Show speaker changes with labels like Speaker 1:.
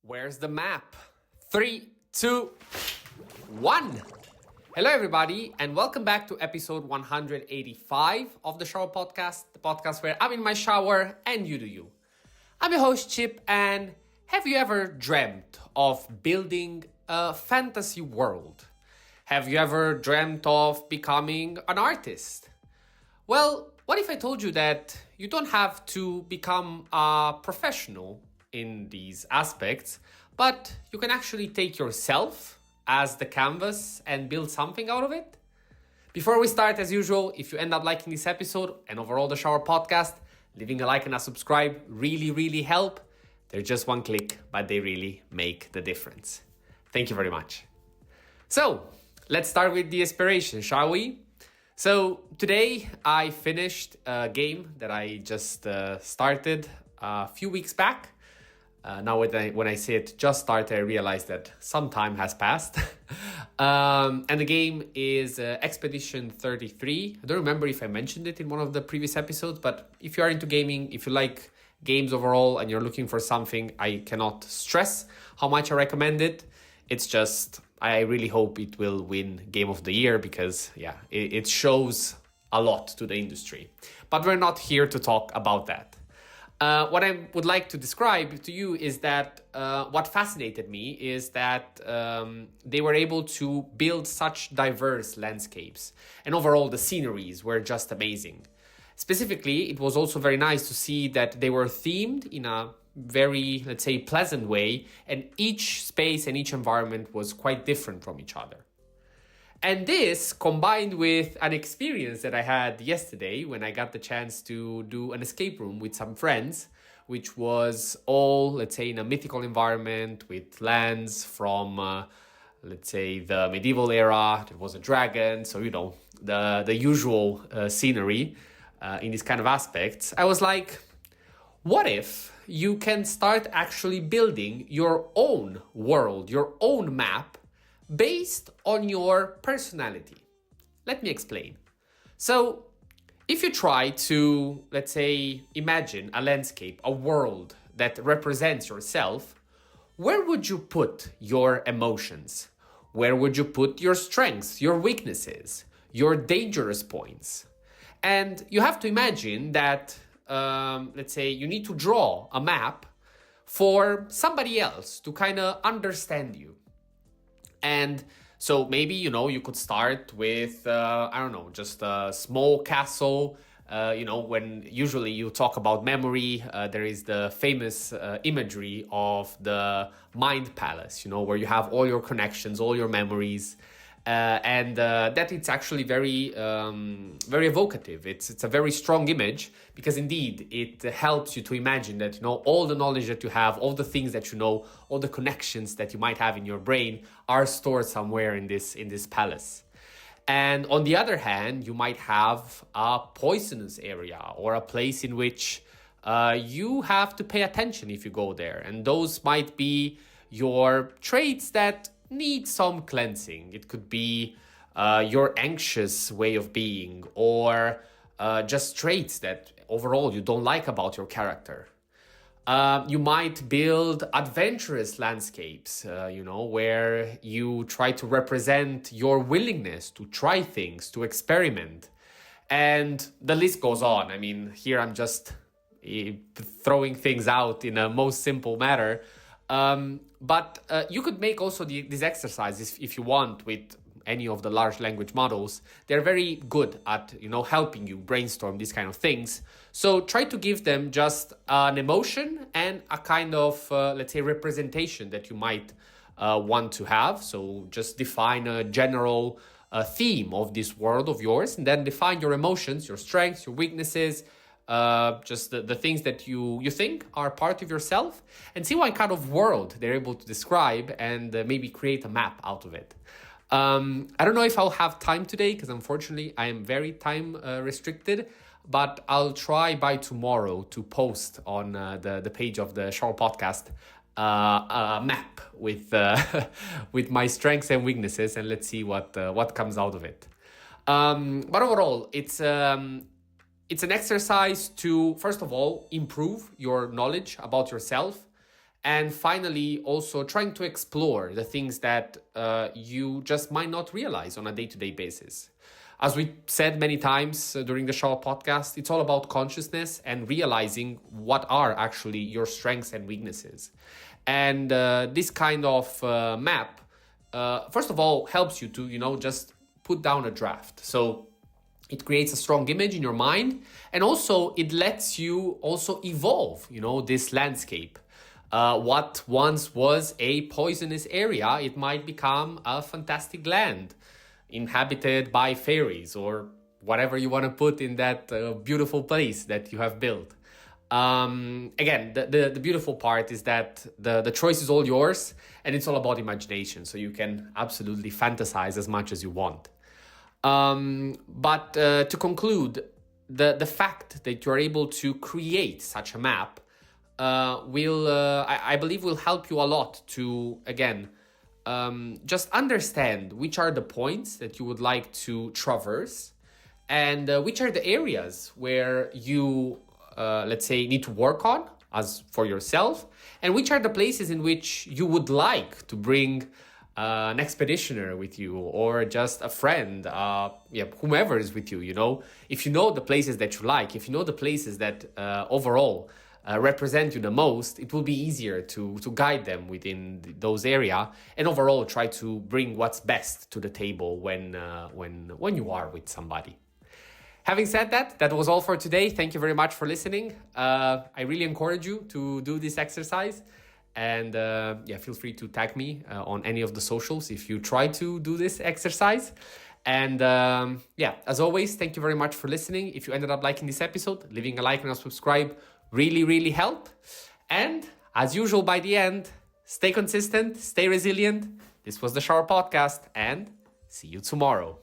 Speaker 1: Where's the map? 3, 2, 1. Hello, everybody, and welcome back to episode 185 of the Shower Podcast, the podcast where I'm in my shower and you do you. I'm your host, Chip, and have you ever dreamt of building a fantasy world? Have you ever dreamt of becoming an artist? Well, what if I told you that you don't have to become a professional in these aspects, but you can actually take yourself as the canvas and build something out of it? Before we start, as usual, if you end up liking this episode and overall the Shower Podcast, leaving a like and a subscribe really help. They're just one click, but they really make the difference. Thank you very much. So, let's start with the inspiration, shall we? So, today I finished a game that I just started a few weeks back. Now when I say it just started, I realized that some time has passed. And the game is Expedition 33. I don't remember if I mentioned it in one of the previous episodes, but if you are into gaming, if you like games overall and you're looking for something, I cannot stress how much I recommend it. It's just, I really hope it will win Game of the Year because, it shows a lot to the industry. But we're not here to talk about that. What I would like to describe to you is that what fascinated me is that they were able to build such diverse landscapes. And overall, the sceneries were just amazing. Specifically, it was also very nice to see that they were themed in a very, let's say, pleasant way. And each space and each environment was quite different from each other. And this combined with an experience that I had yesterday when I got the chance to do an escape room with some friends, which was all, let's say, in a mythical environment with lands from, let's say, the medieval era. There was a dragon, so, the usual scenery in these kind of aspects. I was like, what if you can start actually building your own world, your own map, based on your personality? Let me explain. So, if you try to, let's say, imagine a landscape, a world that represents yourself, where would you put your emotions? Where would you put your strengths, your weaknesses, your dangerous points? And you have to imagine that, let's say, you need to draw a map for somebody else to kind of understand you. And so maybe, you could start with, just a small castle. When usually you talk about memory, there is the famous imagery of the mind palace, where you have all your connections, all your memories. And that it's actually very evocative. It's a very strong image because indeed it helps you to imagine that all the knowledge that you have, all the things that you know, all the connections that you might have in your brain are stored somewhere in this palace. And on the other hand, you might have a poisonous area or a place in which you have to pay attention if you go there, and those might be your traits that need some cleansing. It could be your anxious way of being or just traits that overall you don't like about your character. You might build adventurous landscapes, where you try to represent your willingness to try things, to experiment. And the list goes on. I mean, here I'm just throwing things out in a most simple manner. But you could make also these exercises if you want with any of the large language models. They're very good at, helping you brainstorm these kind of things. So try to give them just an emotion and a kind of, let's say, representation that you might want to have. So just define a general theme of this world of yours and then define your emotions, your strengths, your weaknesses, just the things that you think are part of yourself, and see what kind of world they're able to describe and maybe create a map out of it. I don't know if I'll have time today because unfortunately I am very time restricted, but I'll try by tomorrow to post on the page of the Shower Podcast a map with with my strengths and weaknesses, and let's see what comes out of it. But overall, it's an exercise to, first of all, improve your knowledge about yourself And finally, also trying to explore the things that you just might not realize on a day-to-day basis. As we said many times during the shower podcast, it's all about consciousness and realizing what are actually your strengths and weaknesses. And this kind of map, first of all, helps you to, just put down a draft. So it creates a strong image in your mind, and also it lets you also evolve, this landscape. What once was a poisonous area, it might become a fantastic land inhabited by fairies or whatever you want to put in that beautiful place that you have built. Again, the beautiful part is that the choice is all yours, and it's all about imagination. So you can absolutely fantasize as much as you want. But to conclude, the fact that you're able to create such a map I believe will help you a lot to, again, just understand which are the points that you would like to traverse, and which are the areas where you, let's say, need to work on as for yourself, and which are the places in which you would like to bring an expeditioner with you, or just a friend, whomever is with you. If you know the places that you like, if you know the places that overall represent you the most, it will be easier to guide them within those area, and overall try to bring what's best to the table when you are with somebody. Having said that, that was all for today. Thank you very much for listening. I really encourage you to do this exercise, and feel free to tag me on any of the socials if you try to do this exercise. And as always, thank you very much for listening. If you ended up liking this episode, leaving a like and a subscribe really help. And as usual, by the end, stay consistent, stay resilient. This was the Shower Podcast, and see you tomorrow.